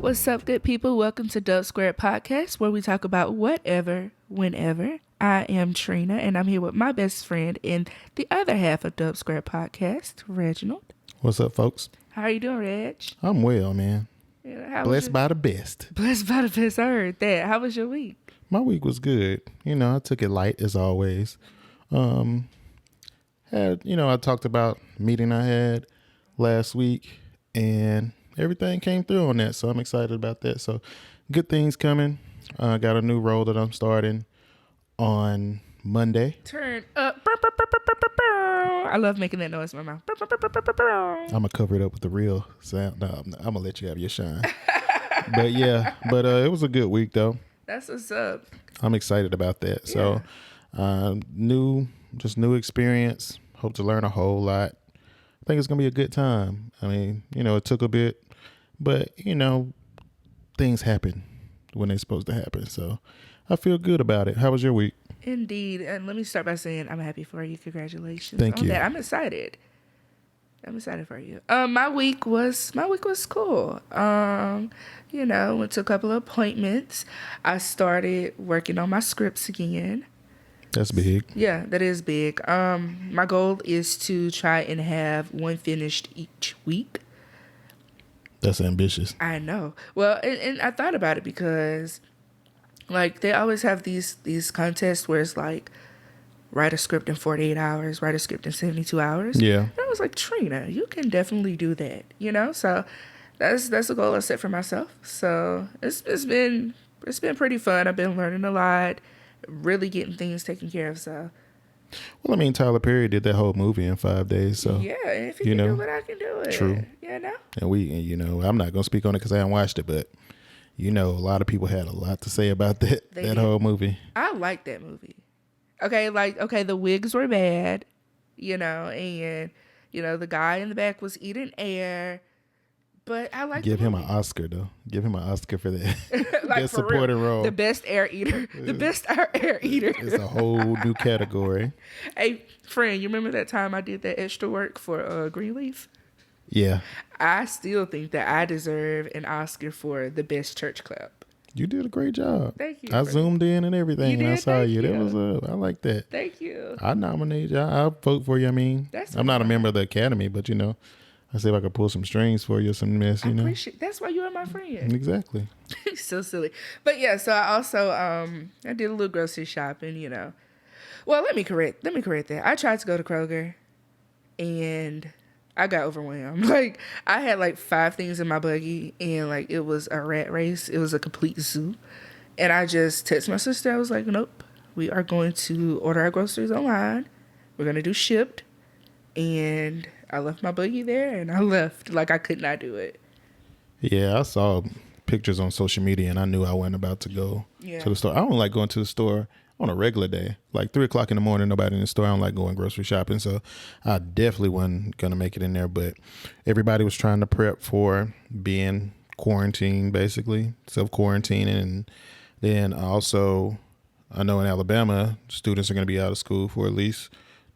What's up, good people? Welcome to Dub Squared Podcast, where we talk about whatever, whenever. I am Trina, and I'm here with my best friend in the other half of Dub Squared Podcast, Reginald. What's up, folks? How are you doing, Reg? I'm well, man. Yeah, Blessed by the best. Blessed by the best. I heard that. How was your week? My week was good. I took it light as always. I talked about a meeting I had last week, and everything came through on that, so I'm excited about that. So good things coming. Got a new role that I'm starting on Monday. Turn up. I love making that noise in my mouth. I'm going to cover it up with the real sound. No, I'm going to let you have your shine. But it was a good week, though. That's what's up. I'm excited about that. Yeah. So new experience. Hope to learn a whole lot. I think it's going to be a good time. I mean, it took a bit, but, things happen when they're supposed to happen. So I feel good about it. How was your week? Indeed. And let me start by saying I'm happy for you. Congratulations. Thank you. That. I'm excited for you. My week was cool. Went to a couple of appointments. I started working on my scripts again. That's big. Yeah, that is big. My goal is to try and have one finished each week. That's ambitious. I know. Well, and I thought about it because, like, they always have these contests where it's like, write a script in 48 hours, write a script in 72 hours. Yeah. And I was like, Trina, you can definitely do that, So that's a goal I set for myself. So it's been pretty fun. I've been learning a lot, really getting things taken care of. So. Well, I mean, Tyler Perry did that whole movie in 5 days. So yeah, if he can do it, I can do it. True. And I'm not gonna speak on it because I haven't watched it, but a lot of people had a lot to say about that whole movie. I like that movie. Okay, the wigs were bad, and the guy in the back was eating air, but I like. Give him an Oscar though. Give him an Oscar for that. Best for supporting real. role. The best air eater. The best air eater. It's a whole new category. Hey, friend, you remember that time I did that extra work for Greenleaf? Yeah. I still think that I deserve an Oscar for the best church clap. You did a great job. Thank you. I zoomed in and everything, and I saw you. That was I like that. Thank you. I nominate you. I'll vote for you. I mean, I'm not a member of the Academy, but I see if I could pull some strings for you, some mess. I appreciate. That's why you are my friend. Exactly. So silly, but yeah. So I also I did a little grocery shopping. Well, let me correct that. I tried to go to Kroger, and I got overwhelmed. Like, I had 5 things in my buggy, and it was a rat race. It was a complete zoo. And I just texted my sister. I was like, nope, we are going to order our groceries online. We're going to do shipped. And I left my buggy there, and I left. I could not do it. Yeah, I saw pictures on social media, and I knew I wasn't about to go to the store. I don't like going to the store on a regular day, 3:00 in the morning, nobody in the store. I don't like going grocery shopping, so I definitely wasn't gonna make it in there. But everybody was trying to prep for being quarantined, basically self-quarantining, and then also I know in Alabama students are gonna be out of school for at least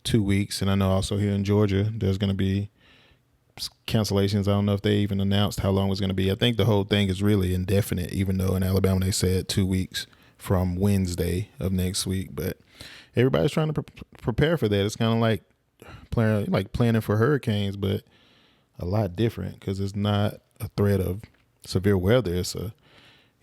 2 weeks, and I know also here in Georgia there's gonna be cancellations. I don't know if they even announced how long it's gonna be. I think the whole thing is really indefinite, even though in Alabama they said 2 weeks. From Wednesday of next week, but everybody's trying to prepare for that. It's kind of like planning for hurricanes, but a lot different because it's not a threat of severe weather. It's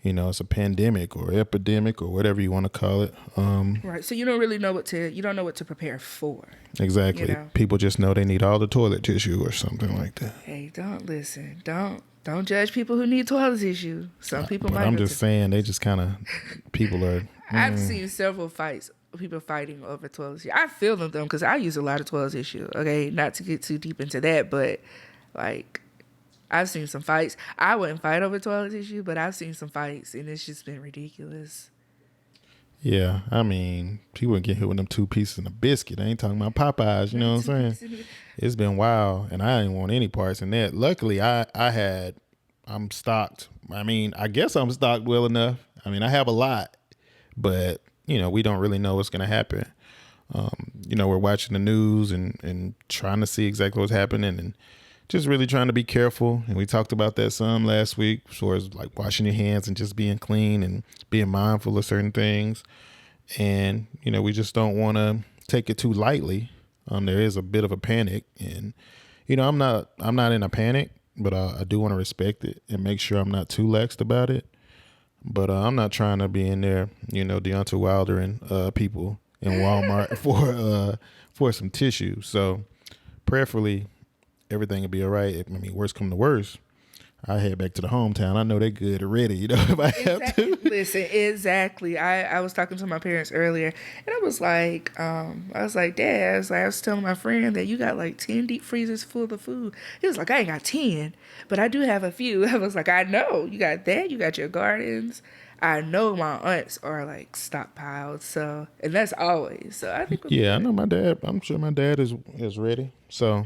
it's a pandemic or epidemic or whatever you want to call it. Right. So you don't really know what to prepare for. Exactly. People just know they need all the toilet tissue or something like that. Hey, don't judge people who need toilet tissue. Some people but might. I'm just saying they just kind of people are. I've seen several fights, people fighting over toilet tissue. I feel them though because I use a lot of toilet tissue. Okay, not to get too deep into that, but I've seen some fights. I wouldn't fight over toilet tissue, but I've seen some fights, and it's just been ridiculous. Yeah, I mean, people get hit with them 2 pieces in a biscuit. I ain't talking about Popeyes, you know what I'm saying? It's been wild, and I didn't want any parts in that. Luckily, I'm stocked. I mean, I guess I'm stocked well enough. I mean, I have a lot, but, we don't really know what's going to happen. We're watching the news and trying to see exactly what's happening and just really trying to be careful. And we talked about that some last week, as far as like washing your hands and just being clean and being mindful of certain things. And, we just don't want to take it too lightly. There is a bit of a panic, and, I'm not in a panic, but I do want to respect it and make sure I'm not too laxed about it. But I'm not trying to be in there, Deontay Wilder and people in Walmart for some tissue. So prayerfully, everything will be all right. I mean, worst come to worst, I head back to the hometown. I know they're good already, if I have to. Listen, exactly. I was talking to my parents earlier, and I was like, Dad, I was telling my friend that you got like 10 deep freezers full of food. He was like, I ain't got 10, but I do have a few. I was like, I know. You got that. You got your gardens. I know my aunts are like stockpiled. So, and that's always. So I think. Yeah, I know my dad. I'm sure my dad is ready. So,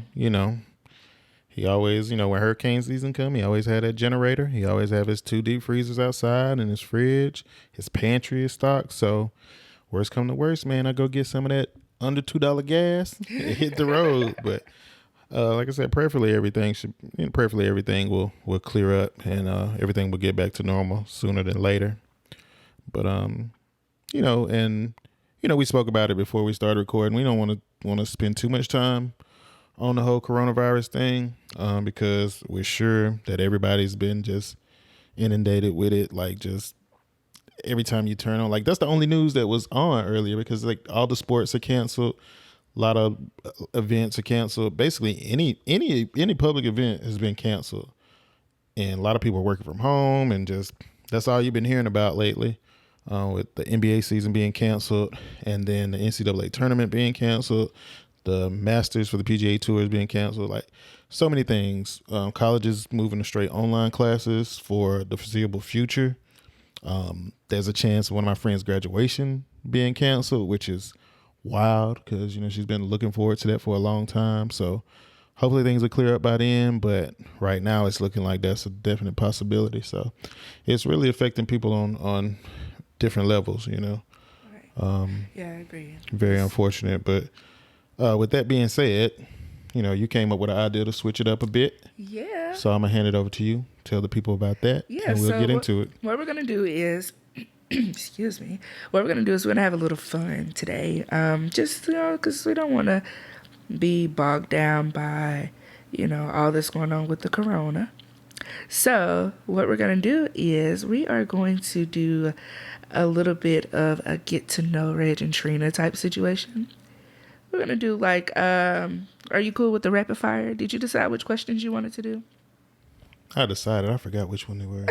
he always, when hurricane season come, he always had that generator. He always have his 2 deep freezers outside and his fridge. His pantry is stocked. So worst come to worst, man, I go get some of that under $2 gas and hit the road. But like I said, prayerfully everything will clear up and everything will get back to normal sooner than later. But we spoke about it before we started recording. We don't want to spend too much time on the whole coronavirus thing, because we're sure that everybody's been just inundated with it. Like, just every time you turn on, like, that's the only news that was on earlier, because like all the sports are canceled, a lot of events are canceled. Basically, any public event has been canceled, and a lot of people are working from home, and just that's all you've been hearing about lately. With the NBA season being canceled, and then the NCAA tournament being canceled. The Masters for the PGA Tour is being canceled. Like, so many things. Colleges moving to straight online classes for the foreseeable future. There's a chance of one of my friends' graduation being canceled, which is wild because, she's been looking forward to that for a long time. So hopefully things will clear up by then. But right now it's looking like that's a definite possibility. So it's really affecting people on different levels, Right. Yeah, I agree. Very unfortunate, but with that being said, you came up with an idea to switch it up a bit. Yeah. So I'm going to hand it over to you. Tell the people about that. Yeah. And we'll get into it. What we're going to do is, excuse me, what we're going to do is we're going to have a little fun today. Just, because we don't want to be bogged down by, all this going on with the corona. So what we're going to do is we are going to do a little bit of a get to know Reg and Trina type situation. We're going to do like, are you cool with the rapid fire? Did you decide which questions you wanted to do? I decided. I forgot which one they were.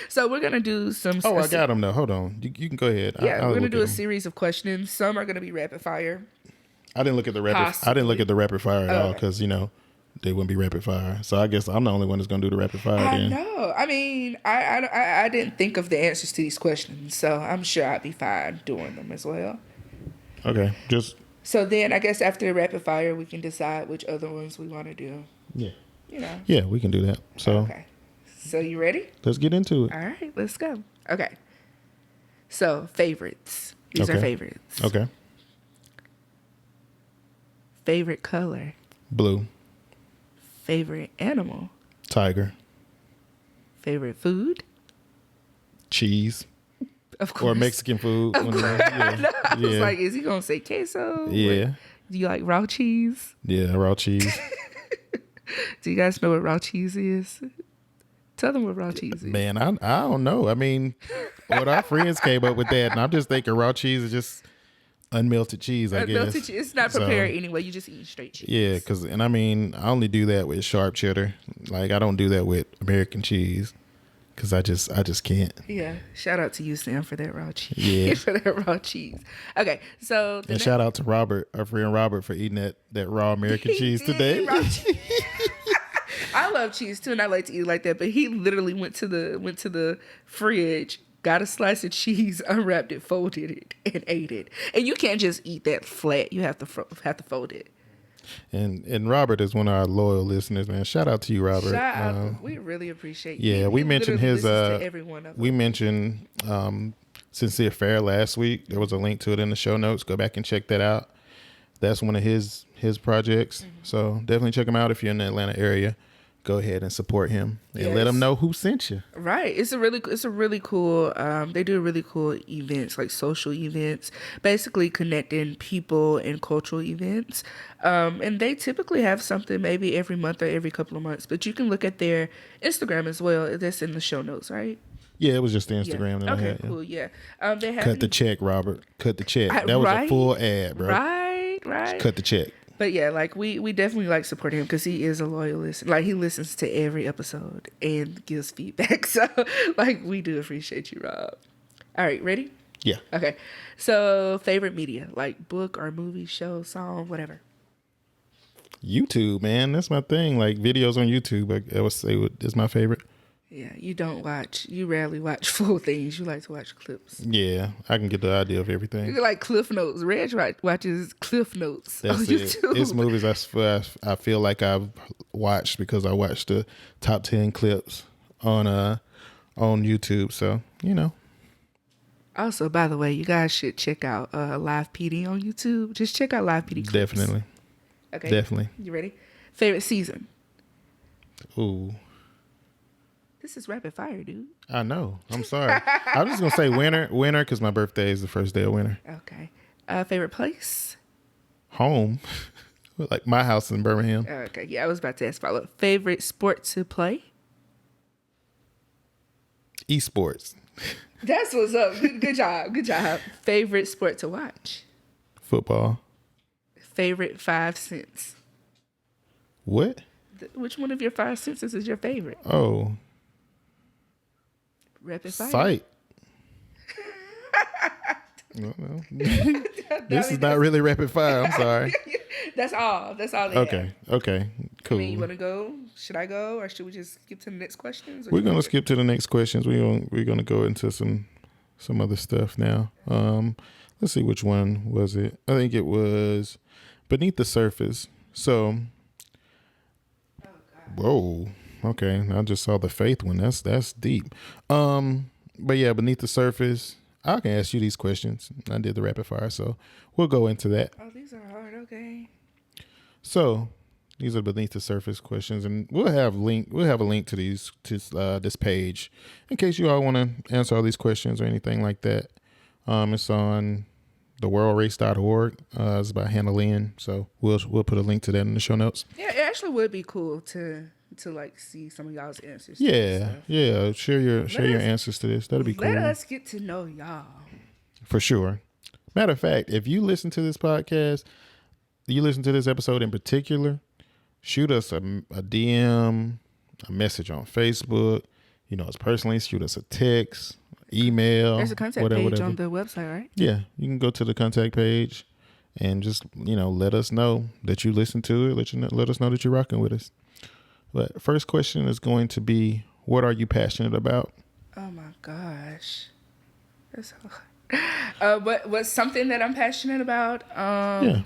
So we're going to do some... Oh, I got them though. Hold on. You can go ahead. Yeah, we're going to do a series of questions. Some are going to be rapid fire. I didn't look at the rapid fire at all because, they wouldn't be rapid fire. So I guess I'm the only one that's going to do the rapid fire then. I know. I mean, I didn't think of the answers to these questions, so I'm sure I'd be fine doing them as well. Okay, So then I guess after the rapid fire, we can decide which other ones we want to do. Yeah. Yeah, we can do that. So okay. So you ready? Let's get into it. All right, let's go. Okay. So favorites. These are favorites. Okay. Favorite color. Blue. Favorite animal. Tiger. Favorite food. Cheese. Of course. Or Mexican food. Of course. I was like, is he going to say queso? Yeah. Do you like raw cheese? Yeah, raw cheese. Do you guys know what raw cheese is? Tell them what raw cheese is. Man, I don't know. I mean, what our friends came up with that, and I'm just thinking raw cheese is just unmelted cheese, I guess. Cheese. It's not prepared anyway. You just eat straight cheese. Yeah, and I mean, I only do that with sharp cheddar. Like, I don't do that with American cheese because I just can't. Yeah. Shout out to you, Sam, for that raw cheese. Yeah. For that raw cheese. Okay, so. And shout out to Robert, our friend Robert, for eating that raw American cheese today. Raw cheese. I love cheese too, and I like to eat it like that. But he literally went to the fridge, got a slice of cheese, unwrapped it, folded it, and ate it. And you can't just eat that flat. You have to fold it. And Robert is one of our loyal listeners, man. Shout out to you, Robert. Shout out. We really appreciate you. Yeah, we mentioned his. Every one of them. We mentioned Sincere Fair last week. There was a link to it in the show notes. Go back and check that out. That's one of his projects. Mm-hmm. So definitely check him out if you're in the Atlanta area. go ahead and support him and Yes. let him know who sent you. Right. It's a really cool, they do really cool events, like social events, basically connecting people and cultural events. And they typically have something maybe every month or every couple of months, but you can look at their Instagram as well. That's in the show notes, right? Yeah, it was just the Instagram that I Okay, had. Yeah. cool. Yeah. They have Cut the check, Robert. Cut the check. That was a full ad, bro. Right. Cut the check. But yeah, like we definitely like support him because he is a loyal listener. Like he listens to every episode and gives feedback. So like we do appreciate you, Rob. All right, ready? Yeah. Okay. So favorite media, like book or movie, show, song, whatever. YouTube, man. That's my thing. Like videos on YouTube, I would say is my favorite. Yeah, you rarely watch full things. You like to watch clips. Yeah, I can get the idea of everything. You like Cliff Notes. Reg watches Cliff Notes That's on YouTube. It's movies I feel like I've watched because I watched the top 10 clips on YouTube. So, you know. Also, by the way, you guys should check out Live PD on YouTube. Just check out Live PD clips. Definitely. Okay. Definitely. You ready? Favorite season? Ooh. This is rapid fire, dude. I know. I'm sorry. I'm just going to say winter because my birthday is the first day of winter. Okay. Favorite place? Home. Like my house in Birmingham. Okay. Yeah, I was about to ask follow-up. Favorite sport to play? Esports. That's what's up. Good job. Good job. Favorite sport to watch? Football. Favorite 5 cents? What? Which one of your 5 senses is your favorite? Oh. Rapid fire. Sight. No. This is not really rapid fire. I'm sorry. That's all. That's all. Okay. Cool. I mean, you want to go? Should I go, or should we just skip to the next questions? We're gonna skip to the next questions. We're gonna go into some other stuff now. Let's see, which one was it? I think it was Beneath the Surface. So. Oh, God. Whoa. Okay. I just saw the faith one. That's deep. But yeah, Beneath the Surface. I can ask you these questions. I did the rapid fire, so we'll go into that. Oh, these are hard. Okay. So these are Beneath the Surface questions, and we'll have a link to this page in case you all want to answer all these questions or anything like that. It's on theworldrace.org. It's by Hannah Lynn, so we'll put a link to that in the show notes. Yeah, it actually would be cool to like see some of y'all's answers. Yeah. Share your answers to this. That'd be cool. Let us get to know y'all. For sure. Matter of fact, if you listen to this podcast, you listen to this episode in particular, shoot us a DM, a message on Facebook. You know us personally. Shoot us a text, email. There's a contact page on the website, right? Yeah, you can go to the contact page and just let us know that you listen to it. Let us know that you're rocking with us. But first question is going to be, what are you passionate about? Oh my gosh, that's hard. What's something that I'm passionate about? Yeah,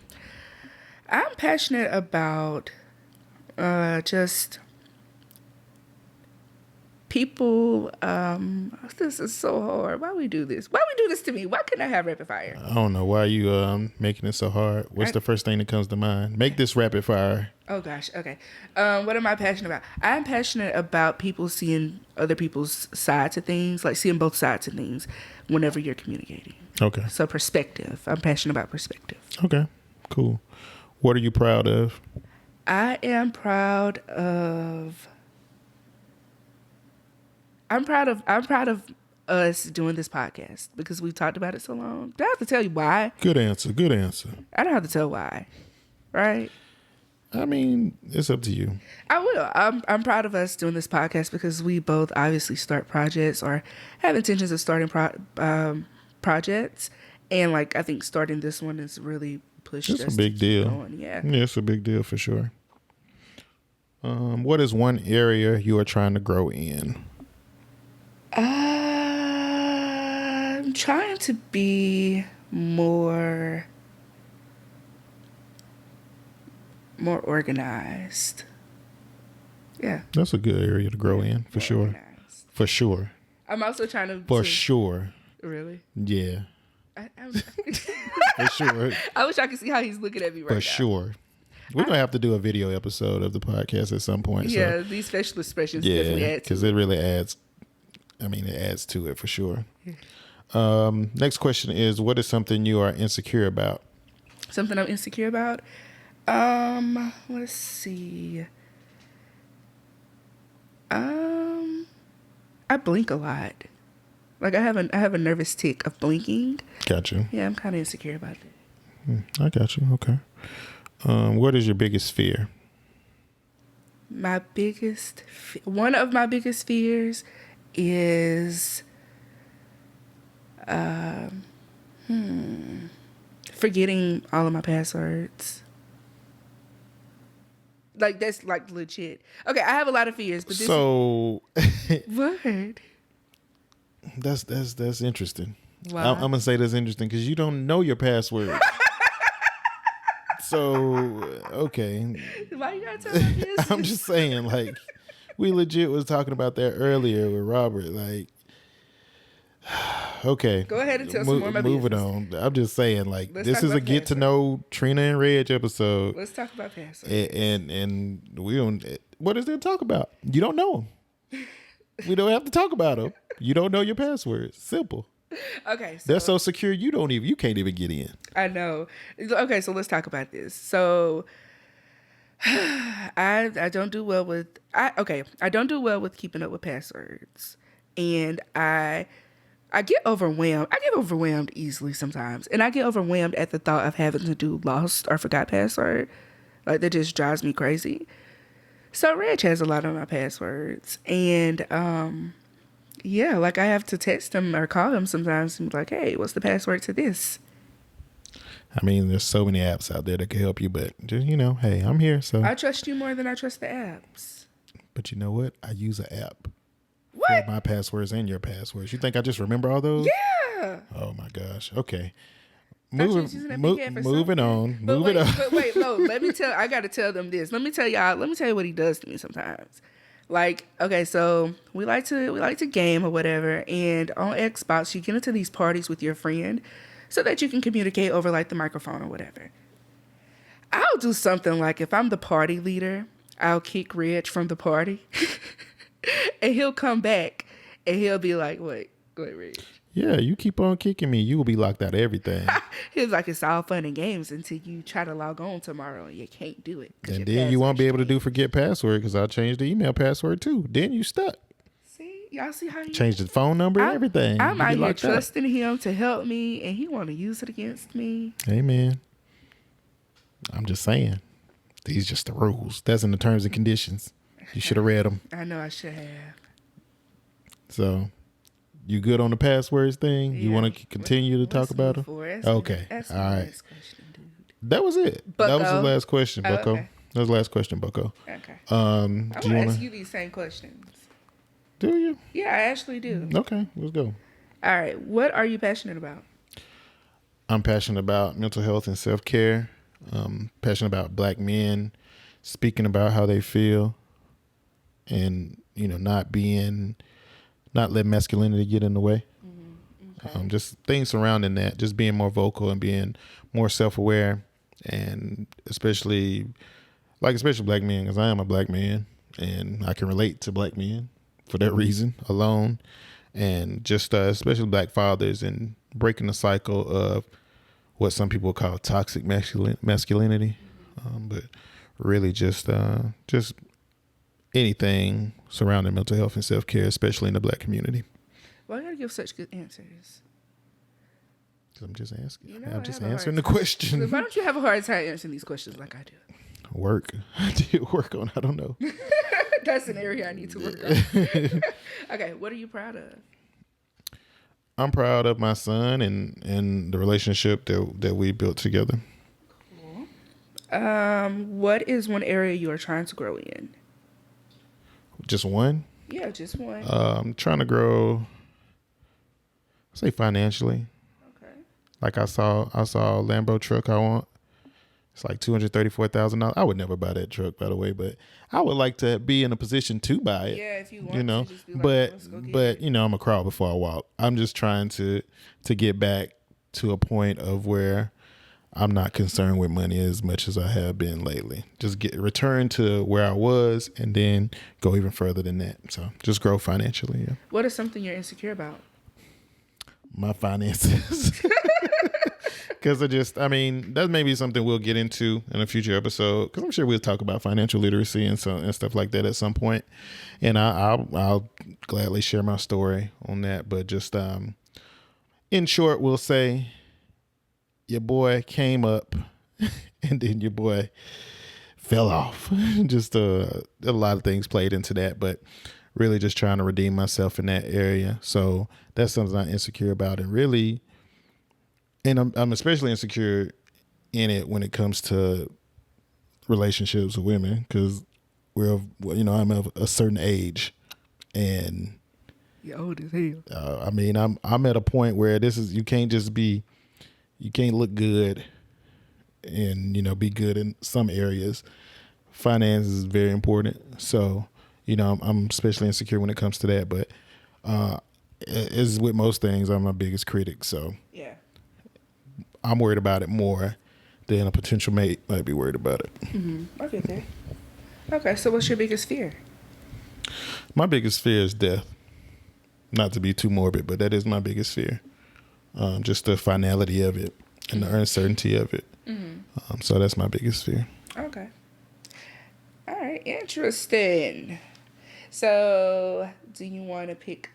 I'm passionate about just people. This is so hard. Why we do this? Why we do this to me? Why couldn't I have rapid fire? I don't know why you making it so hard. What's the first thing that comes to mind? Make this rapid fire. Oh gosh. Okay. What am I passionate about? I'm passionate about people seeing other people's sides of things, like seeing both sides of things whenever you're communicating. Okay. So perspective. I'm passionate about perspective. Okay. Cool. What are you proud of? I am proud of. I'm proud of us doing this podcast because we've talked about it so long. Do I have to tell you why? Good answer. I don't have to tell why, right? I mean, it's up to you. I will. I'm proud of us doing this podcast because we both obviously start projects or have intentions of starting projects, and like I think starting this one has really pushed us. It's a big deal. Going. Yeah, it's a big deal for sure. What is one area you are trying to grow in? I'm trying to be more organized. Yeah. That's a good area to grow in, for sure. Organized. For sure. I'm also trying to... For sure. Really? Yeah. I'm For sure. I wish I could see how he's looking at me right now. For sure. We're going to have to do a video episode of the podcast at some point. Yeah, so. These facial expressions definitely add to it. Because it really adds, it adds to it for sure. Next question is, what is something you are insecure about? Something I'm insecure about? Let's see. I blink a lot. Like I have a nervous tick of blinking. Got you. Yeah, I'm kind of insecure about that. I got you. Okay. What is your biggest fear? One of my biggest fears is forgetting all of my passwords. Like that's like legit. Okay, I have a lot of fears, but this what? That's interesting. Wow. I'm gonna say that's interesting because you don't know your password. So okay. Why you gotta tell my business? I'm just saying, like, we legit was talking about that earlier with Robert. Like, okay. Go ahead and tell some more of my Moving business. on. I'm just saying, like, Let's this talk is a about get to passwords. know Trina and Reg episode. Let's talk about passwords. And we don't. What is there to talk about? You don't know them. We don't have to talk about them. You don't know your passwords. Simple. Okay, so They're so secure you can't even get in. I know. Okay, so let's talk about this. So I don't do well with I don't do well with keeping up with passwords. And I get overwhelmed. I get overwhelmed easily sometimes. And I get overwhelmed at the thought of having to do lost or forgot password. Like that just drives me crazy. So Reg has a lot of my passwords. And yeah, like I have to text him or call him sometimes and be like, hey, what's the password to this? I mean, there's so many apps out there that can help you, but just, hey, I'm here. So I trust you more than I trust the apps. But you know what? I use an app What? for my passwords and your passwords. You think I just remember all those? Yeah. Oh my gosh. Okay. Moving on. But wait, no, I gotta tell them this. Let me tell you what he does to me sometimes. Like, okay, so we like to game or whatever, and on Xbox you get into these parties with your friend so that you can communicate over like the microphone or whatever. I'll do something like, if I'm the party leader, I'll kick Reg from the party. And he'll come back and he'll be like, wait, Reg. Yeah, you keep on kicking me, you will be locked out of everything. He was like, it's all fun and games until you try to log on tomorrow and you can't do it. And then you won't be able to do forget password because I changed the email password too. Then you stuck. See, y'all see how you changed the phone number and everything. I'm out here trusting him to help me, and he want to use it against me. Hey man, I'm just saying, these just the rules. That's in the terms and conditions. You should have read them. I know I should have. So, you good on the passwords thing? Yeah. You want to continue to talk about them? Okay. All right. That was it. Bucko. That was the last question, Bucko. Okay. That was the last question, Bucko. Okay. I want to ask you these same questions. Do you? Yeah, I actually do. Okay, let's go. All right. What are you passionate about? I'm passionate about mental health and self-care. Passionate about Black men speaking about how they feel and, not letting masculinity get in the way. Mm-hmm. Okay. Just things surrounding that, just being more vocal and being more self-aware, and especially Black men, because I am a Black man and I can relate to Black men for that reason alone, and just especially Black fathers, and breaking the cycle of what some people call toxic masculinity, but really just anything surrounding mental health and self-care, especially in the Black community. Why you gotta give such good answers? I'm just asking. I'm just answering the question. Why don't you have a hard time answering these questions like I do? Work. I did work on. I don't know. That's an area I need to work on. Okay, what are you proud of? I'm proud of my son and the relationship that we built together. Cool. What is one area you are trying to grow in? Just one? Yeah, just one. I'm trying to grow, say financially. Okay. Like I saw a Lambo truck I want. It's like $234,000. I would never buy that truck, by the way, but I would like to be in a position to buy it. Yeah, if you want to, just be like, let's go get but it. I'm a crawl before I walk. I'm just trying to get back to a point of where I'm not concerned with money as much as I have been lately. Just return to where I was and then go even further than that. So just grow financially. Yeah. What is something you're insecure about? My finances. Because that may be something we'll get into in a future episode. Because I'm sure we'll talk about financial literacy and stuff like that at some point. And I'll gladly share my story on that. But just in short, we'll say your boy came up and then your boy fell off. Just a lot of things played into that, but really just trying to redeem myself in that area. So that's something I'm insecure about, and really, and I'm especially insecure in it when it comes to relationships with women, because I'm of a certain age, and you're old as hell. I'm at a point where you can't look good and, be good in some areas. Finance is very important. So, I'm especially insecure when it comes to that. But as with most things, I'm my biggest critic. So yeah, I'm worried about it more than a potential mate might be worried about it. Mm-hmm. I get that. Okay, so what's your biggest fear? My biggest fear is death. Not to be too morbid, but that is my biggest fear. Just the finality of it and the uncertainty of it. Mm-hmm. So that's my biggest fear. Okay. All right. Interesting. So, do you want to pick?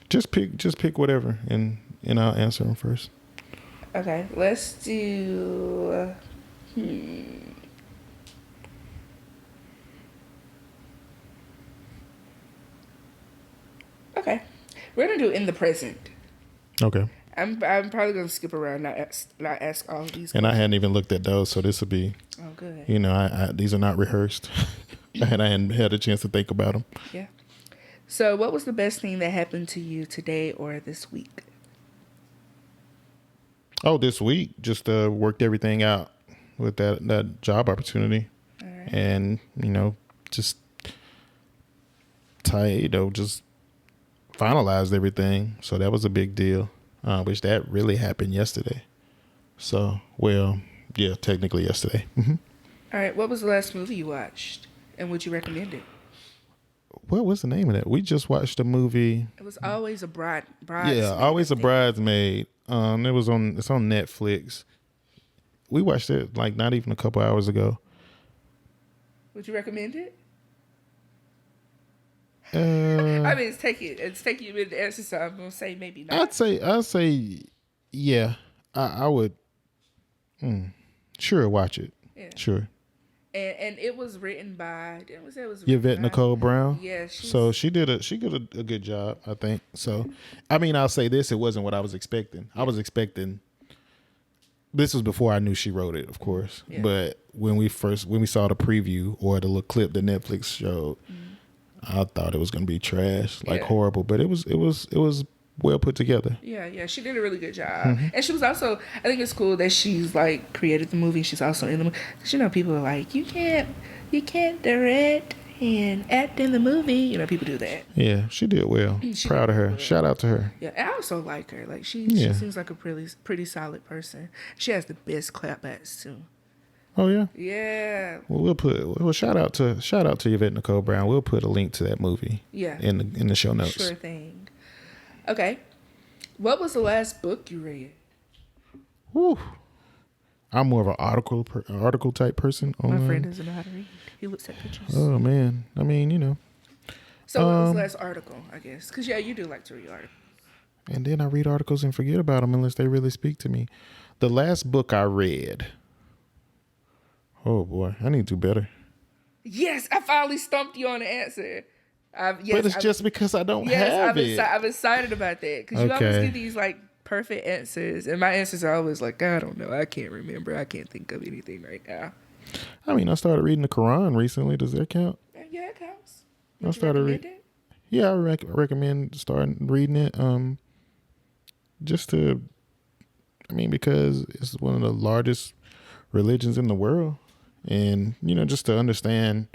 Just pick whatever, and I'll answer them first. Okay. Let's do. Okay. We're gonna do in the present. Okay. I'm probably gonna skip around, not ask all of these. And I hadn't even looked at those, so this will be. Oh, good. These are not rehearsed, and I hadn't had a chance to think about them. Yeah. So, what was the best thing that happened to you today or this week? Oh, this week, just worked everything out with that job opportunity, all right. And just just finalized everything. So that was a big deal. Which that really happened yesterday. So, technically yesterday. Mm-hmm. All right. What was the last movie you watched, and would you recommend it? What was the name of that? We just watched a movie. It was Always a Bridesmaid. Yeah, Always a Bridesmaid. It's on Netflix. We watched it like not even a couple hours ago. Would you recommend it? It's taking you a minute to answer, so I'm gonna say maybe not. I'd say, yeah. I would. Sure, watch it. Yeah. Sure. And it was written by. Didn't we say it was Yvette Nicole Brown? Yeah. So she did a good job, I think. So, I'll say this: it wasn't what I was expecting. I was expecting. This was before I knew she wrote it, of course. Yeah. But when we saw the preview or the little clip that Netflix showed. I thought it was going to be trash, horrible, but it was well put together. Yeah, she did a really good job. Mm-hmm. And she was also, I think it's cool that she's like created the movie. She's also in the movie. Because, people are like, you can't direct and act in the movie. People do that. Yeah, she did well. Proud of her. Well. Shout out to her. Yeah, I also like her. Like she seems like a pretty solid person. She has the best clapbacks too. Oh yeah. Yeah. Well, shout out to Yvette Nicole Brown. We'll put a link to that movie. Yeah. In the show notes. Sure thing. Okay. What was the last book you read? Whew. I'm more of an article type person. My friend doesn't know how to read. He looks at pictures. Oh man. So what was the last article? I guess because you do like to read articles. And then I read articles and forget about them unless they really speak to me. The last book I read. Oh boy, I need to do better. Yes, I finally stumped you on the answer. But it's just because I don't have it. I'm excited about that because you always get these like perfect answers, and my answers are always like, I don't know, I can't remember, I can't think of anything right now. I started reading the Quran recently. Does that count? Yeah, it counts. I started reading. Yeah, I recommend starting reading it. Because it's one of the largest religions in the world. And just to understand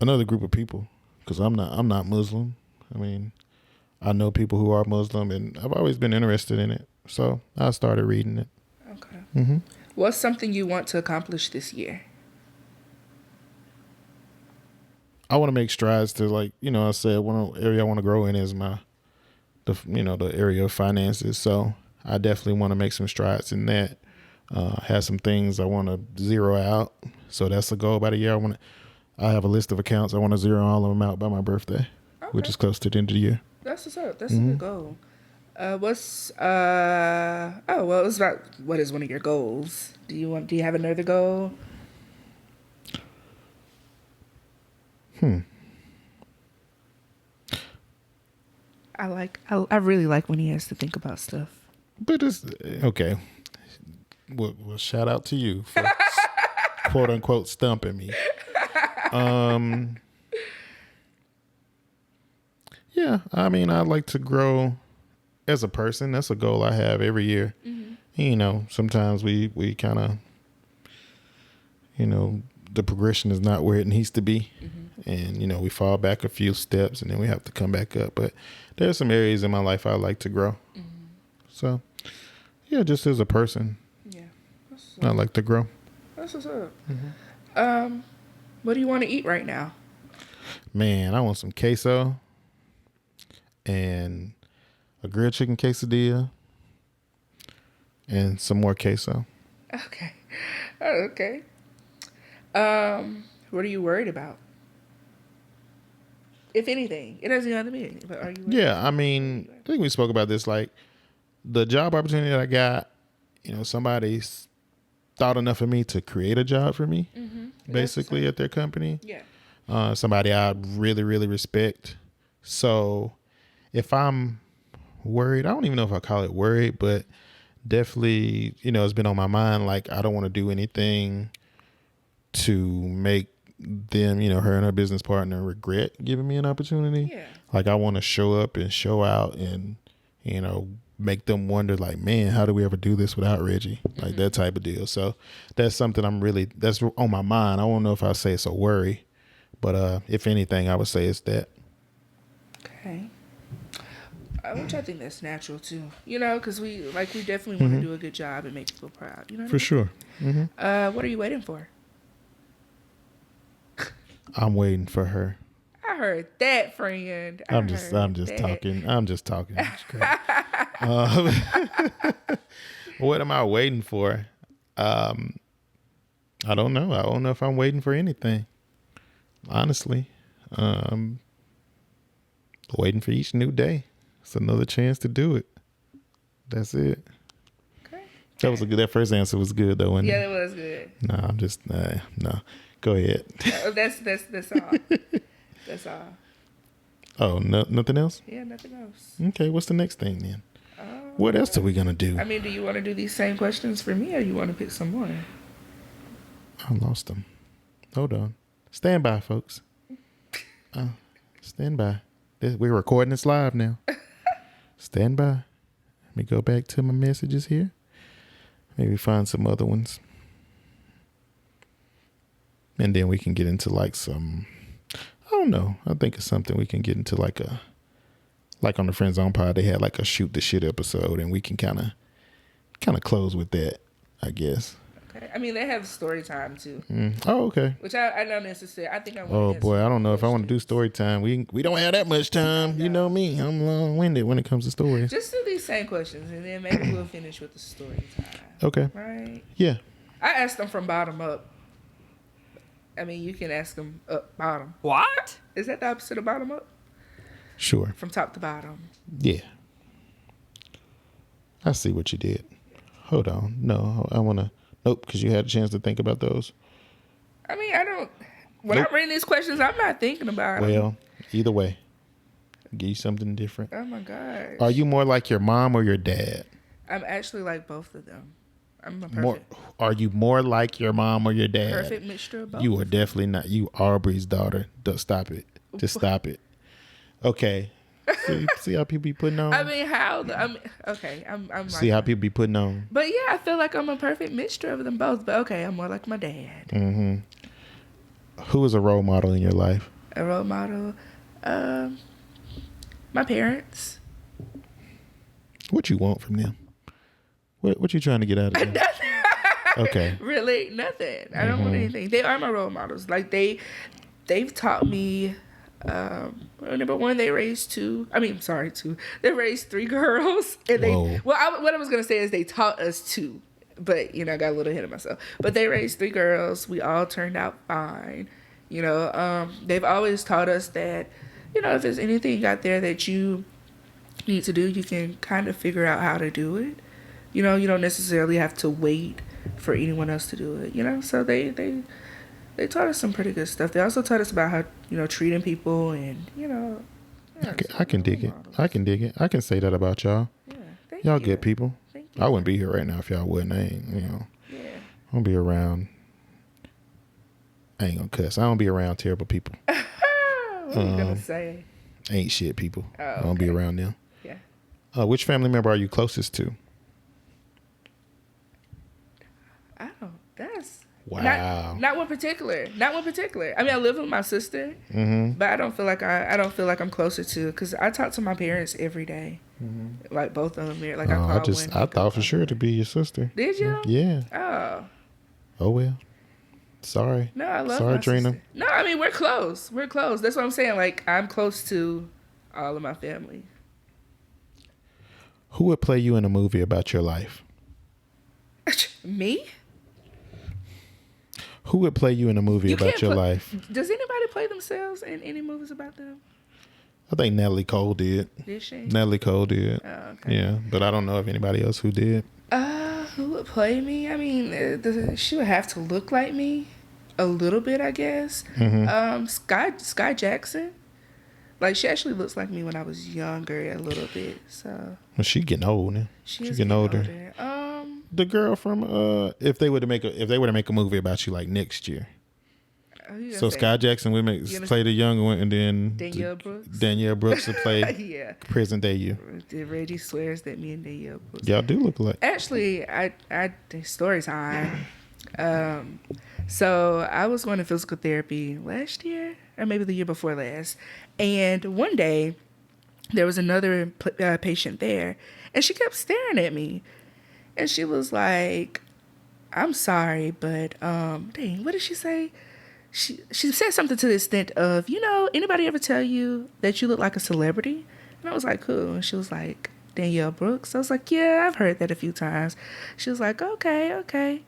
another group of people, because I'm not Muslim. I know people who are Muslim, and I've always been interested in it, so I started reading it. Mm-hmm. What's something you want to accomplish this year? I want to make strides to, like, I said, one area I want to grow in is the area of finances. So I definitely want to make some strides in that. Have some things I want to zero out. So that's the goal by the year. I have a list of accounts. I want to zero all of them out by my birthday, which is close to the end of the year. That's what's up. That's a good goal. It was about, what is one of your goals? Do you have another goal? I really like when he has to think about stuff. But it's okay. Well, shout out to you for quote unquote stumping me. Yeah, I mean, I'd like to grow as a person. That's a goal I have every year. Mm-hmm. Sometimes we kind of, the progression is not where it needs to be. Mm-hmm. And, we fall back a few steps and then we have to come back up. But there are some areas in my life I like to grow. Mm-hmm. So, yeah, just as a person, I like to grow. That's what's up. Mm-hmm. What do you want to eat right now? Man, I want some queso and a grilled chicken quesadilla and some more queso. Okay. Okay. What are you worried about? If anything, it doesn't have to be anything, but are you worried? Yeah, I mean, I think we spoke about this, like the job opportunity that I got, somebody's thought enough of me to create a job for me, basically at their company. Yeah. Somebody I really, really respect. So if I'm worried, I don't even know if I call it worried, but definitely, it's been on my mind. Like, I don't want to do anything to make them, her and her business partner regret giving me an opportunity. Yeah. Like, I want to show up and show out and, make them wonder, like, man, how do we ever do this without Reggie? Like that type of deal. So that's something that's on my mind. I don't know if I say it's a worry, but if anything, I would say it's that. Okay. Which I think that's natural too, because we definitely want to do a good job and make people proud. For sure. Mm-hmm. What are you waiting for? I'm waiting for her. I heard that, friend. I'm just talking. I'm just talking. What am I waiting for? I don't know. I don't know if I'm waiting for anything. Honestly, waiting for each new day. It's another chance to do it. That's it. Okay. That first answer was good though, wasn't it? Yeah, it was good. No, I'm just no. Go ahead. That's all. That's all. Oh, nothing else? Yeah, nothing else. Okay, what's the next thing then? What else are we gonna do? I mean, do you want to do these same questions for me, or you want to pick some more? I lost them. Hold on. Stand by, folks. Stand by. We're recording this live now. Stand by. Let me go back to my messages here. Maybe find some other ones. And then we can get into like some, I don't know. I think it's something we can get into like on the Friend Zone pod, they had like a shoot the shit episode and we can kind of close with that, I guess. Okay. I mean, they have story time too. Oh, okay. Which I don't necessarily, I think I want to. Oh boy, I don't know if I want to do story time. We don't have that much time. No. You know me. I'm long-winded when it comes to stories. Just do these same questions and then maybe we'll finish with the story time. Okay. Right? Yeah. I asked them from bottom up. I mean, you can ask them up bottom. What? Is that the opposite of bottom up? Sure. From top to bottom. Yeah. I see what you did. Hold on. No, I want to. Nope, because you had a chance to think about those. I mean, I don't. When I'm reading these questions, I'm not thinking about them. Well, either way, give you something different. Oh my gosh. Are you more like your mom or your dad? I'm actually like both of them. I'm a perfect. Are you more like your mom or your dad? Perfect mixture of both. You are definitely not. You Aubrey's daughter. Don't stop it. Just stop it. Okay. See how people be putting on? I mean, okay. I'm see how people be putting on? But yeah, I feel like I'm a perfect mixture of them both. But okay, I'm more like my dad. Mm-hmm. Who is a role model in your life? A role model? My parents. What you want from them? What you trying to get out of them? Okay. Really, nothing. I don't want anything. They are my role models. Like they've taught me. Number one, they raised two. I mean, sorry, two. They raised three girls, and Whoa. what I was gonna say is they taught us two, but I got a little ahead of myself. But they raised three girls. We all turned out fine. They've always taught us that, if there's anything out there that you need to do, you can kind of figure out how to do it. You don't necessarily have to wait for anyone else to do it. So they taught us some pretty good stuff. They also taught us about how, treating people and, yeah, I can dig it. I can dig it. I can say that about y'all. Yeah, thank Y'all you. good people. Thank you. I wouldn't be here right now if y'all wouldn't. I ain't, Yeah. I don't be around. I ain't gonna cuss. I don't be around terrible people. What are you going to say? Ain't shit people. Oh, I don't be around them. Yeah. Which family member are you closest to? That's... Wow. Not one particular. I mean, I live with my sister, but I don't feel like I'm closer to, because I talk to my parents every day, like both of them. Like I thought for sure to be your sister. Did you? Yeah. Oh. Oh well. Sorry. No, I love Sorry, my Trina. sister. No, I mean we're close. That's what I'm saying. Like I'm close to all of my family. Who would play you in a movie about your life? Me? Who would play you in a movie about your life? Does anybody play themselves in any movies about them? I think Natalie Cole did. Did she? Natalie Cole did. Oh, okay. Yeah, but I don't know of anybody else who did. Who would play me? I mean, she would have to look like me a little bit, I guess. Sky Jackson. Like, she actually looks like me when I was younger a little bit, so. Well, she getting old now. She's getting older. The girl from if they were to make a movie about you like next year. So Sky Jackson would play the young one, and then Danielle Brooks would play present day you. Reggie swears that me and Danielle Brooks. Y'all do look alike. Actually, story time. So I was going to physical therapy last year, or maybe the year before last, and one day there was another patient there, and she kept staring at me. And she was like, I'm sorry, but, dang, what did she say? She said something to the extent of, anybody ever tell you that you look like a celebrity? And I was like, who? And she was like, Danielle Brooks. I was like, yeah, I've heard that a few times. She was like, okay.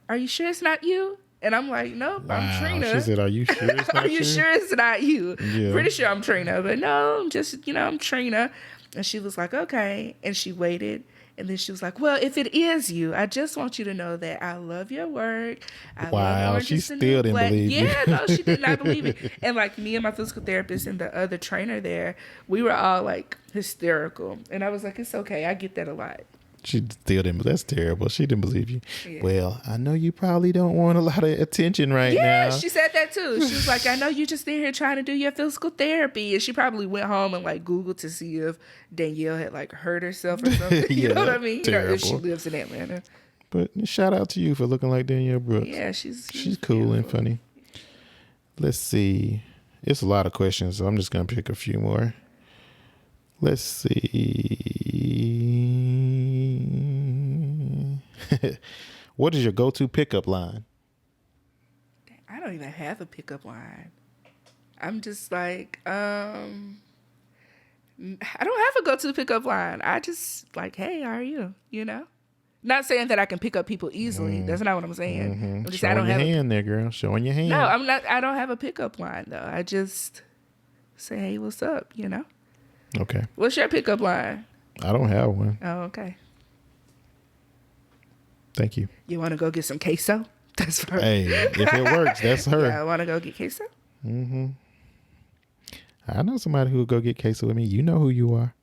Are you sure it's not you? And I'm like, nope, wow. I'm Trina. She said, are you sure it's not Are you sure it's not you? Yeah. Pretty sure I'm Trina, but no, I'm just, I'm Trina. And she was like, okay. And she waited. And then she was like, well, if it is you, I just want you to know that I love your work. Wow, she still didn't believe you. Yeah, no, she did not believe it. And like me and my physical therapist and the other trainer there, we were all like hysterical. And I was like, it's okay. I get that a lot. She still didn't. That's terrible. She didn't believe you. Yeah. Well, I know you probably don't want a lot of attention right now. Yeah, she said that too. She was like, I know you just in here trying to do your physical therapy. And she probably went home and like Googled to see if Danielle had like hurt herself or something. You know what I mean? If she lives in Atlanta. But shout out to you for looking like Danielle Brooks. Yeah, she's cool and funny. Let's see. It's a lot of questions, so I'm just going to pick a few more. Let's see. What is your go-to pickup line? I don't even have a pickup line. I'm just like, I don't have a go-to pickup line. I just like, hey, how are you? Not saying that I can pick up people easily. That's not what I'm saying. I'm just, Showing I don't your have hand there, girl. Showing your hand. No, I'm not. I don't have a pickup line though. I just say, hey, what's up? Okay. What's your pickup line? I don't have one. Oh, okay. Thank you. You want to go get some queso? That's for Hey, if it works, that's her. Yeah, I want to go get queso. I know somebody who will go get queso with me. You know who you are.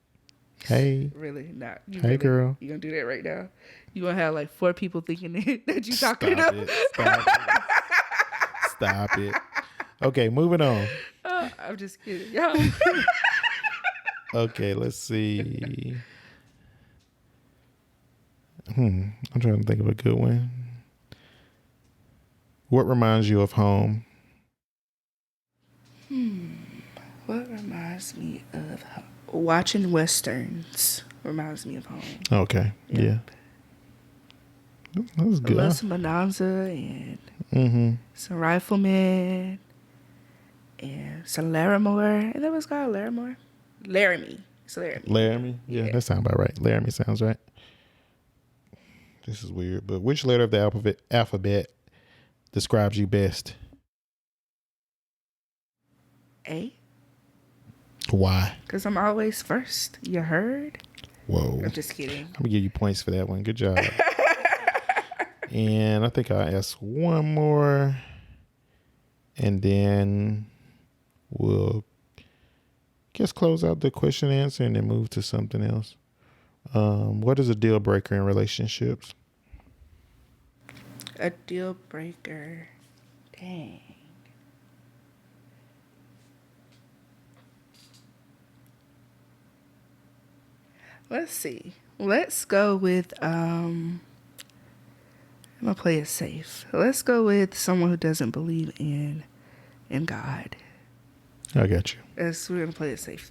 Hey. Really? Not. Hey, girl. You gonna do that right now? You gonna have like 4 people thinking that you talking to? Stop it. Okay, moving on. I'm just kidding. Yo. Okay, let's see. I'm trying to think of a good one. What reminds you of home? What reminds me of home? Watching Westerns reminds me of home. Okay, yeah. That was I good. love some Bonanza and some Rifleman and some Larimore. And that was called Larimore? Laramie. It's Laramie. Laramie? Yeah, that sounds about right. Laramie sounds right. This is weird, but which letter of the alphabet describes you best? A. Why? Because I'm always first. You heard? Whoa. I'm just kidding. I'm going to give you points for that one. Good job. And I think I'll ask one more. And then we'll close out the question and answer and then move to something else. What is a deal breaker in relationships? A deal breaker. Dang. Let's see. Let's go with I'm gonna play it safe. Let's go with someone who doesn't believe in God. I got you. We're gonna play it safe.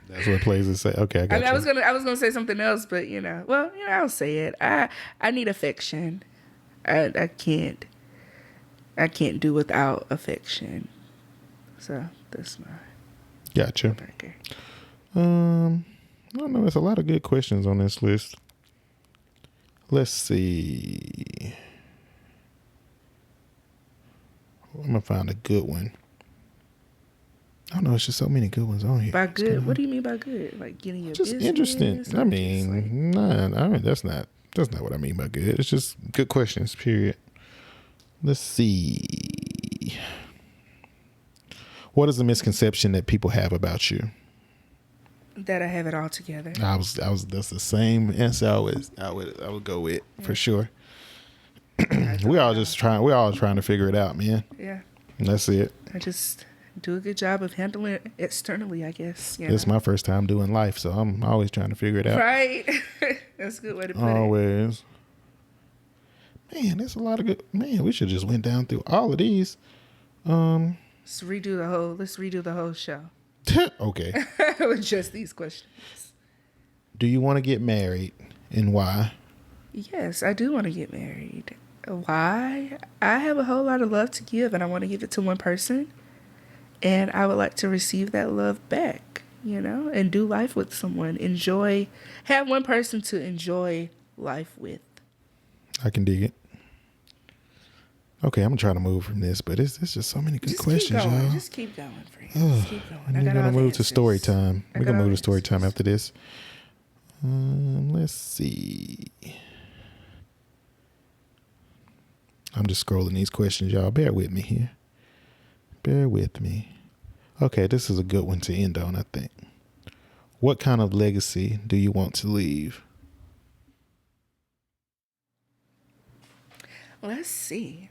That's what plays it say. Okay, I got you. I was gonna say something else, but I'll say it. I need affection. I can't do without affection. So that's my gotcha. breaker. I don't know. There's a lot of good questions on this list. Let's see. I'm gonna find a good one. I don't know. It's just so many good ones on here. By good, what do you mean by good? Like getting your just business? Interesting. I mean, that's not what I mean by good. It's just good questions. Period. Let's see. What is the misconception that people have about you? That I have it all together. That's the same answer I would go with for sure. We're all trying to figure it out, man. Yeah. And that's it. I just do a good job of handling it externally, I guess. It's my first time doing life, so I'm always trying to figure it out. Right. That's a good way to put it. Always. Man, there's a lot of good. Man, we should just went down through all of these. Let's redo the whole show. Okay. With just these questions. Do you want to get married and why? Yes, I do want to get married. Why? I have a whole lot of love to give and I want to give it to one person. And I would like to receive that love back, and do life with someone. Have one person to enjoy life with. I can dig it. Okay, I'm trying to move from this, but it's just so many good questions, y'all. Just keep going, friend. Just keep going. We're going to move to story time. We're going to move to story time after this. Let's see. I'm just scrolling these questions, y'all. Bear with me here. Bear with me. Okay, this is a good one to end on, I think. What kind of legacy do you want to leave? Let's see.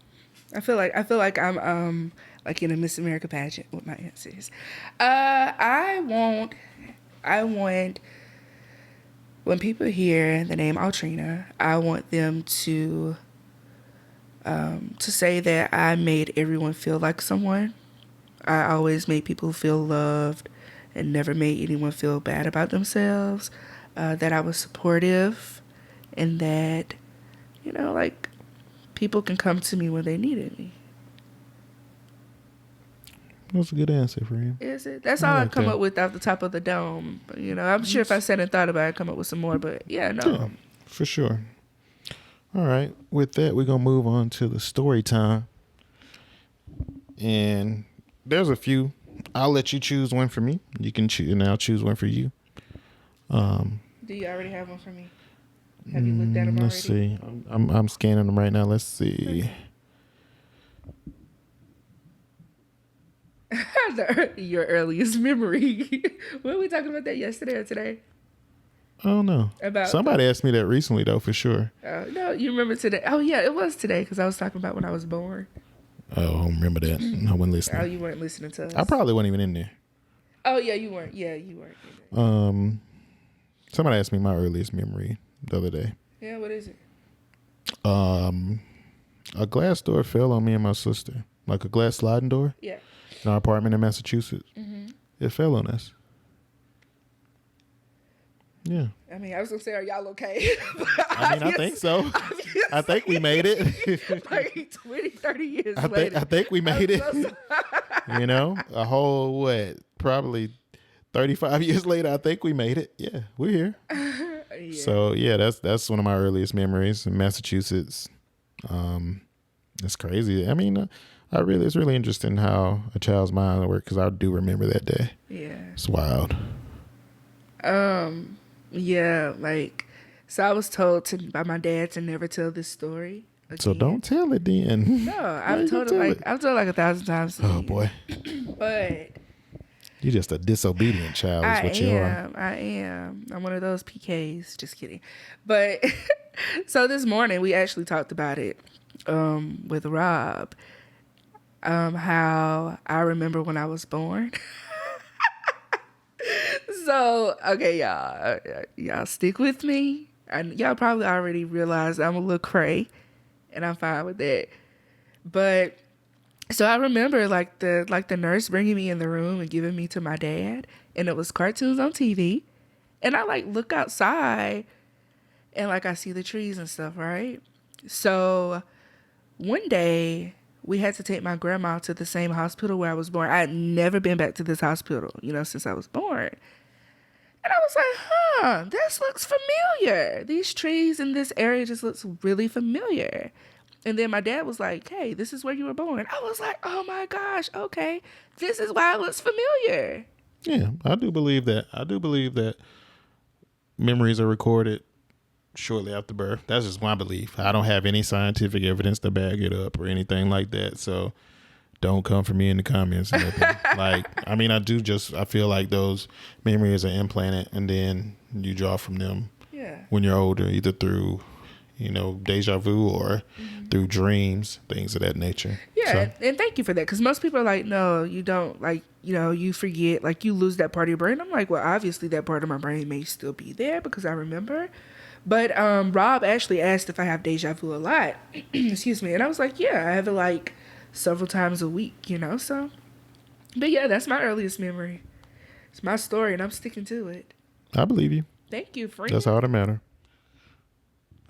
I feel like I'm like in a Miss America pageant with my answers. I want when people hear the name Autrina, I want them to say that I made everyone feel like someone. I always made people feel loved and never made anyone feel bad about themselves. That I was supportive and that, like people can come to me when they needed me. That's a good answer for you. Is it? That's all I come up with off the top of the dome. But, I'm sure if I sat and thought about it, I'd come up with some more. But yeah, no. Yeah, for sure. All right. With that, we're going to move on to the story time. And there's a few. I'll let you choose one for me. You can choose, and I'll choose one for you. Do you already have one for me? Have you looked at them already? Let's see. I'm scanning them right now. Let's see. Your earliest memory. Were we talking about that yesterday or today? I don't know. Somebody asked me that recently, though, for sure. No, you remember today? Oh, yeah, it was today because I was talking about when I was born. Oh, I don't remember that. I wasn't listening. Oh, you weren't listening to us. I probably wasn't even in there. Oh, yeah, you weren't. Yeah, you weren't. Somebody asked me my earliest memory the other day. Yeah, what is it? A glass door fell on me and my sister. Like a glass sliding door. Yeah. In our apartment in Massachusetts. Mm-hmm. It fell on us. Yeah. I mean, I was going to say, are y'all okay? I think so. Obviously I think we made it. Like 20, 30 years later. I think we made it. You know, a whole, probably 35 years later, I think we made it. Yeah, we're here. Yeah. So, yeah, that's one of my earliest memories in Massachusetts. It's crazy. I mean, it's really interesting how a child's mind works, because I do remember that day. Yeah. It's wild. Yeah, like, so I was told by my dad to never tell this story again. So don't tell it then. No, I've told it like 1,000 times. Oh boy. But you're just a disobedient child. Is what you are. I am. I'm one of those PKs. Just kidding. But so this morning we actually talked about it with Rob. How I remember when I was born. So, okay, y'all stick with me. And y'all probably already realized I'm a little cray, and I'm fine with that. But so I remember like the nurse bringing me in the room and giving me to my dad, and it was cartoons on TV, and I like look outside, and like I see the trees and stuff, right? So one day we had to take my grandma to the same hospital where I was born. I had never been back to this hospital, since I was born. And I was like, this looks familiar. These trees in this area just looks really familiar. And then my dad was like, hey, this is where you were born. I was like, oh my gosh, okay. This is why it looks familiar. Yeah, I do believe that memories are recorded shortly after birth. That's just my belief. I don't have any scientific evidence to back it up or anything like that. So don't come for me in the comments. I feel like those memories are implanted, and then you draw from them when you're older, either through, deja vu or through dreams, things of that nature. Yeah, and thank you for that, because most people are like, no, you don't, like, you forget, like, you lose that part of your brain. I'm like, well, obviously that part of my brain may still be there because I remember. But Rob actually asked if I have deja vu a lot. Excuse me. And I was like, yeah, I have it like several times a week, so. But yeah, that's my earliest memory. It's my story, and I'm sticking to it. I believe you. Thank you, friend. That's all that matters.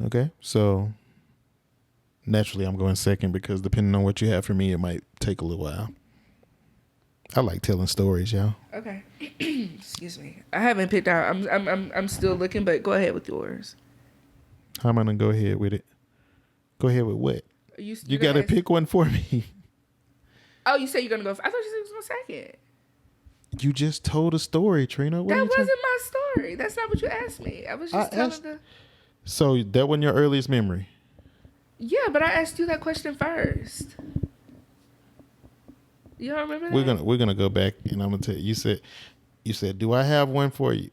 Okay, so naturally I'm going second, because depending on what you have for me, it might take a little while. I like telling stories, y'all. Okay. Excuse me. I haven't picked out. I'm still looking, but go ahead with yours. How am I gonna go ahead with it? Go ahead with what? You gotta pick one for me. Oh, you said you're gonna go. I thought you said it was my second. You just told a story, Trina. That wasn't my story. That's not what you asked me. I was just telling the. So that wasn't your earliest memory? Yeah, but I asked you that question first. You don't remember that? We're gonna go back, and I'm gonna tell you. You said, do I have one for you?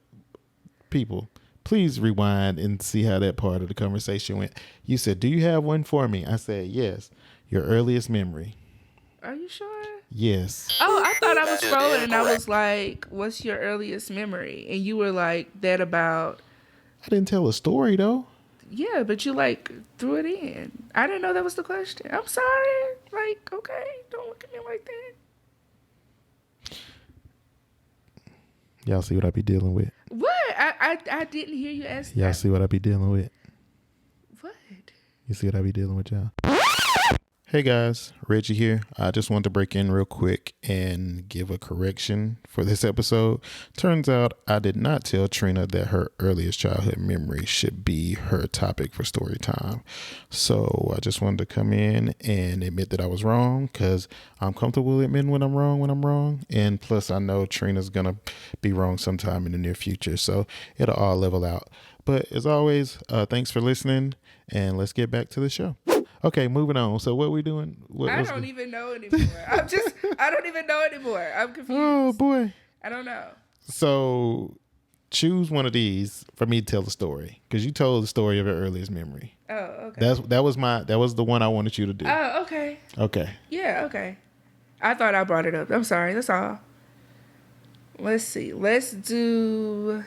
People, please rewind and see how that part of the conversation went. You said, do you have one for me? I said, yes. Your earliest memory. Are you sure? Yes. Oh, I thought I was scrolling and I was like, what's your earliest memory? And you were like, that about. I didn't tell a story though. Yeah, but you like threw it in. I didn't know that was the question. I'm sorry. Like, okay, don't look at me like that. Y'all see what I be dealing with? What? I didn't hear you ask. Y'all see what I be dealing with? What? You see what I be dealing with, y'all? Hey guys, Reggie here. I just wanted to break in real quick and give a correction for this episode. Turns out I did not tell Trina that her earliest childhood memory should be her topic for story time. So I just wanted to come in and admit that I was wrong, because I'm comfortable admitting when I'm wrong. And plus I know Trina's going to be wrong sometime in the near future. So it'll all level out. But as always, thanks for listening, and let's get back to the show. Okay, moving on. So what are we doing? I don't even know anymore. I don't even know anymore. I'm confused. Oh, boy. I don't know. So choose one of these for me to tell the story, because you told the story of your earliest memory. Oh, okay. That was the one I wanted you to do. Oh, okay. Okay. Yeah, okay. I thought I brought it up. I'm sorry. That's all. Let's see. Let's do...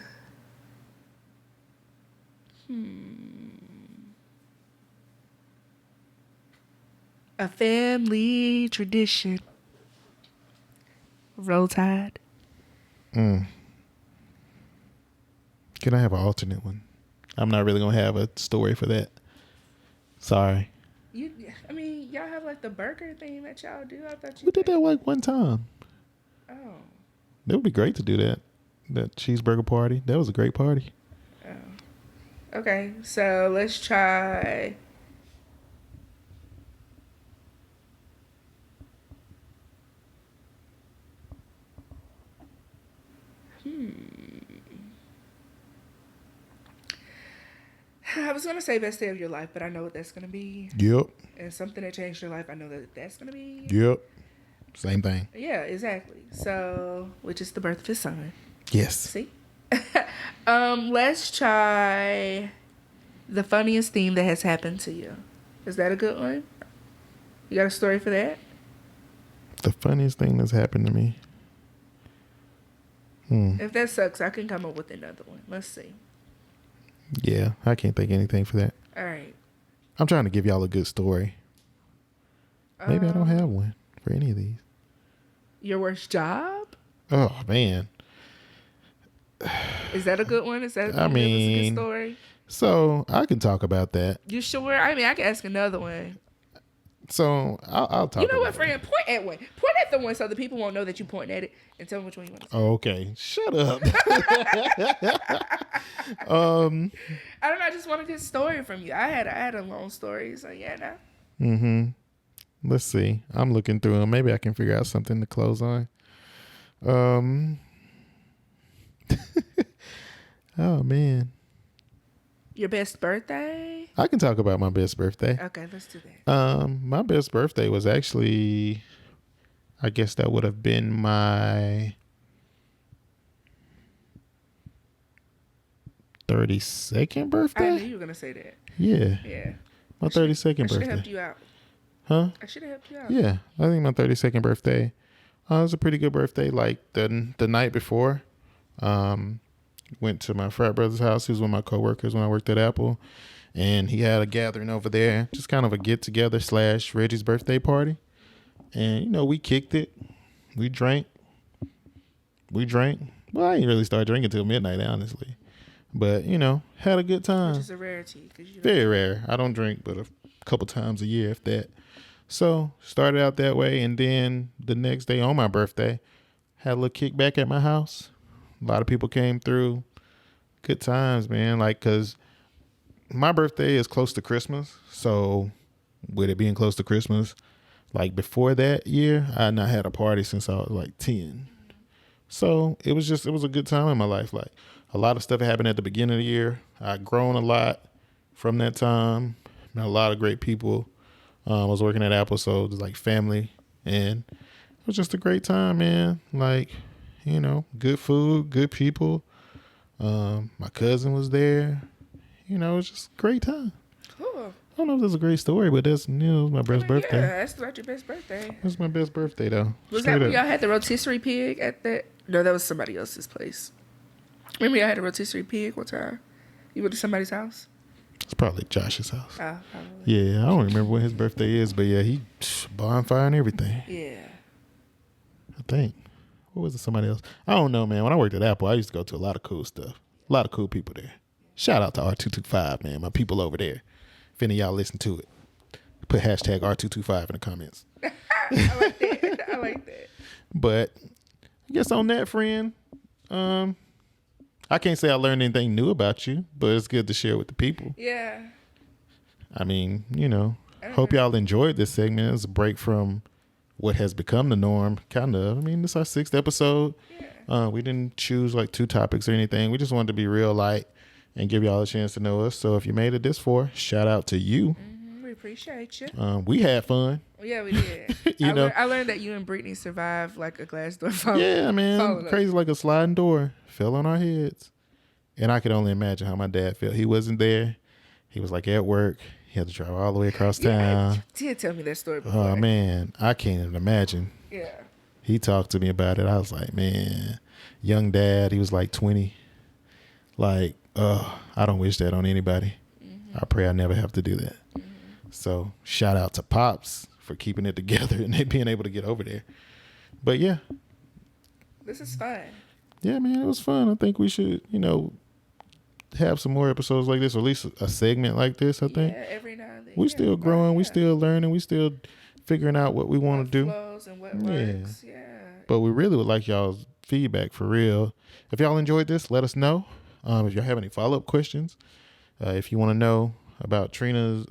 A family tradition. Roll Tide. Can I have an alternate one? I'm not really going to have a story for that. Sorry. Y'all have like the burger thing that y'all do. I thought We did that like one time. Oh. It would be great to do that. That cheeseburger party. That was a great party. Oh. Okay, so let's try. I was gonna say best day of your life, but I know what that's gonna be. Yep. And something that changed your life, I know that that's gonna be. Yep. Same thing. Yeah, exactly. So, which is the birth of his son. Yes. See? Let's try the funniest thing that has happened to you. Is that a good one? You got a story for that? The funniest thing that's happened to me. If that sucks, I can come up with another one. Let's see. Yeah, I can't think of anything for that. All right. I'm trying to give y'all a good story. Maybe I don't have one for any of these. Your worst job? Oh, man. Is that a good one? Is that I mean, a good story? So I can talk about that. You sure? I mean, I can ask another one. So I'll talk. You know what, friend? Point at one. Point at the one so the people won't know that you pointing at it, and tell them which one you want to say. Oh, okay. Shut up. I don't know. I just want a good story from you. I had a long story, so yeah, nah. Mm-hmm. Let's see. I'm looking through them. Maybe I can figure out something to close on. Oh man. Your best birthday? I can talk about my best birthday. Okay, let's do that. My best birthday was actually, I guess that would have been my 32nd birthday. I knew you were gonna say that. Yeah. Yeah. My 32nd I should have birthday. helped you out. Huh? I should have helped you out. Yeah, I think my 32nd birthday. It was a pretty good birthday. Like the night before, went to my frat brother's house. He was one of my coworkers when I worked at Apple, and he had a gathering over there, just kind of a get together / Reggie's birthday party. And we kicked it, we drank. Well, I didn't really start drinking till midnight, honestly, but had a good time. Which is a rarity. Very rare. I don't drink but a couple times a year, if that. So started out that way, and then the next day on my birthday, had a little kickback at my house. A lot of people came through. Good times, man. Like, cause my birthday is close to Christmas, so with it being close to Christmas, like before that year, I had not had a party since I was like 10. So it was a good time in my life. Like a lot of stuff happened at the beginning of the year. I'd grown a lot from that time. Met a lot of great people. I was working at Apple, so it was like family, and it was just a great time, man. Like, good food, good people. My cousin was there. It was just a great time. Cool. I don't know if that's a great story, but that's my best birthday. Yeah, that's not your best birthday. That's my best birthday, though. Was that when y'all had the rotisserie pig at that? No, that was somebody else's place. Remember y'all had a rotisserie pig one time? You went to somebody's house? It's probably Josh's house. Oh, probably. Yeah, I don't remember when his birthday is, but yeah, he bonfire and everything. Yeah. I think. What was it? Somebody else? I don't know, man. When I worked at Apple, I used to go to a lot of cool stuff. A lot of cool people there. Shout out to R225, man. My people over there. If any of y'all listen to it, put hashtag R225 in the comments. I like that. I like that. But I guess on that, friend, I can't say I learned anything new about you, but it's good to share with the people. Yeah. I mean, hope y'all enjoyed this segment. It's a break from what has become the norm, kind of. I mean, this is our 6th episode. Yeah. We didn't choose like 2 topics or anything. We just wanted to be real light and give y'all a chance to know us. So if you made it this far, shout out to you. Mm-hmm. We appreciate you. We had fun. Yeah, we did. I learned that you and Brittany survived like a glass door fall. Yeah, man. Crazy like a sliding door. Fell on our heads. And I could only imagine how my dad felt. He wasn't there. He was like at work. He had to drive all the way across town. You did tell me that story before. Oh, man. I can't even imagine. Yeah. He talked to me about it. I was like, man, young dad. He was like 20. Like, I don't wish that on anybody. Mm-hmm. I pray I never have to do that. Mm-hmm. So shout out to Pops for keeping it together and they being able to get over there. But yeah. This is fun. Yeah, man, it was fun. I think we should, have some more episodes like this, or at least a segment like this. I think every now and then. We still growing. We still learning. We still figuring out what we want to do. Flows and what works. Yeah. But we really would like y'all's feedback for real. If y'all enjoyed this, let us know. If y'all have any follow-up questions, if you want to know about Trina's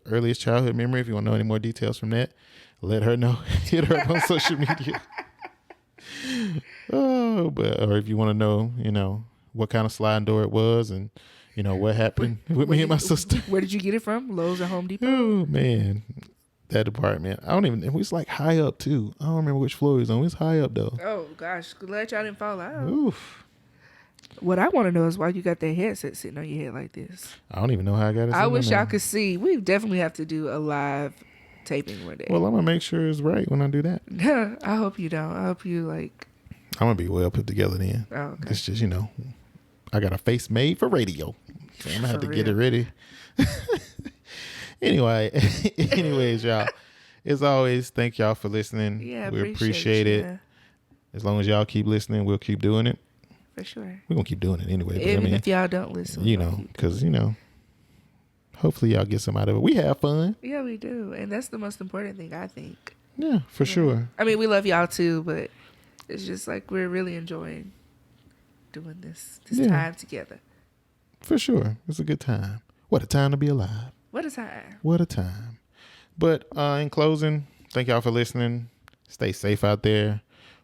earliest childhood memory, if you want to know any more details from that, let her know. Hit her up on social media. Or if you want to know, what kind of sliding door it was, and what happened with me and my sister. Where did you get it from? Lowe's or Home Depot? Oh man, that department. It was like high up too. I don't remember which floor it was on. It was high up though. Oh gosh, glad y'all didn't fall out. Oof. What I want to know is why you got that headset sitting on your head like this. I don't even know how I got it. I wish y'all could see. We definitely have to do a live taping one day. Well, I'm gonna make sure it's right when I do that. I hope you don't. I hope you like. I'm gonna be well put together then. Oh, okay. It's just I got a face made for radio, so I'm gonna have to get it ready. Anyways, y'all. As always, thank y'all for listening. Yeah, we appreciate it. As long as y'all keep listening, we'll keep doing it. For sure. We're gonna keep doing it anyway. Even if y'all don't listen, because hopefully y'all get some out of it. We have fun. Yeah, we do, and that's the most important thing, I think. Yeah, for sure. I mean, we love y'all too, but it's just like we're really enjoying doing this time together. For sure. It's a good time. What a time to be alive. What a time. What a time. But in closing, thank y'all for listening. Stay safe out there.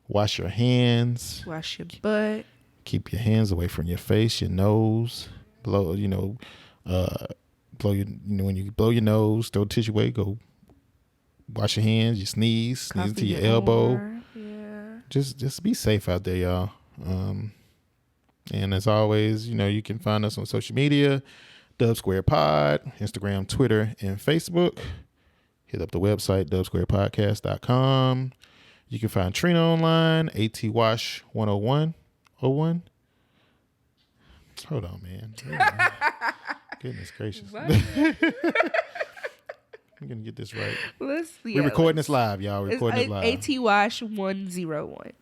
Wash your hands. Wash your butt. Keep your hands away from your face, your nose. Blow, when you blow your nose, throw tissue away, go wash your hands, you sneeze into your elbow. Yeah. Just be safe out there, y'all. And as always, you can find us on social media, Dub Square Pod, Instagram, Twitter, and Facebook. Hit up the website, dubsquarepodcast.com. You can find Trina online, ATWash101. Hold on, man. Goodness gracious. I'm going to get this right. We're recording this live, y'all. We're recording this live. ATWash101.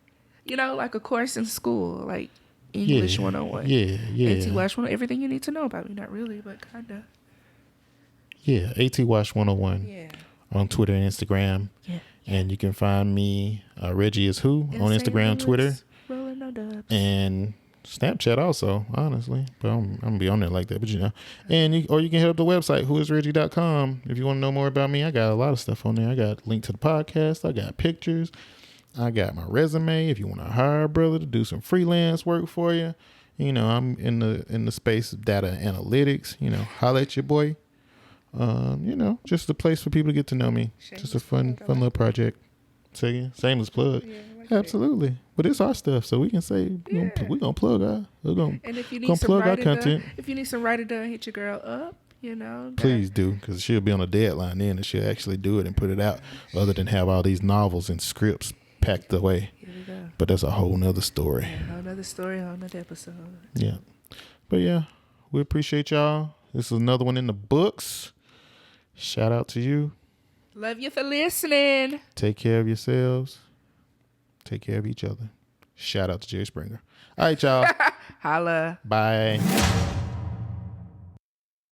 Like a course in school, like English 101. Yeah. ATWash101. Everything you need to know about me. Not really, but kind of. Yeah, ATWash101. Yeah. On Twitter and Instagram. Yeah. And you can find me, Reggie is who, on Instagram, Twitter. Rolling no dubs. And Snapchat also, honestly. But I'm going to be on there like that, but or you can hit up the website, whoisreggie.com. If you want to know more about me, I got a lot of stuff on there. I got a link to the podcast. I got pictures. I got my resume. If you want to hire a brother to do some freelance work for you, I'm in the space of data analytics. Holla at your boy. Just a place for people to get to know me. Just a fun little project. Say again, shameless plug. Yeah, absolutely. But it's our stuff, so we can say we're gonna plug our. And if you need some writing done, if you need some writing done, hit your girl up. Please do, because she'll be on a deadline then, and she'll actually do it and put it out. Other than have all these novels and scripts packed away. Here we go. But that's a whole nother story. A whole nother story, a whole nother episode. Yeah, but we appreciate y'all. This is another one in the books. Shout out to you. Love you for listening. Take care of yourselves. Take care of each other. Shout out to Jerry Springer. All right, y'all. Holla. Bye.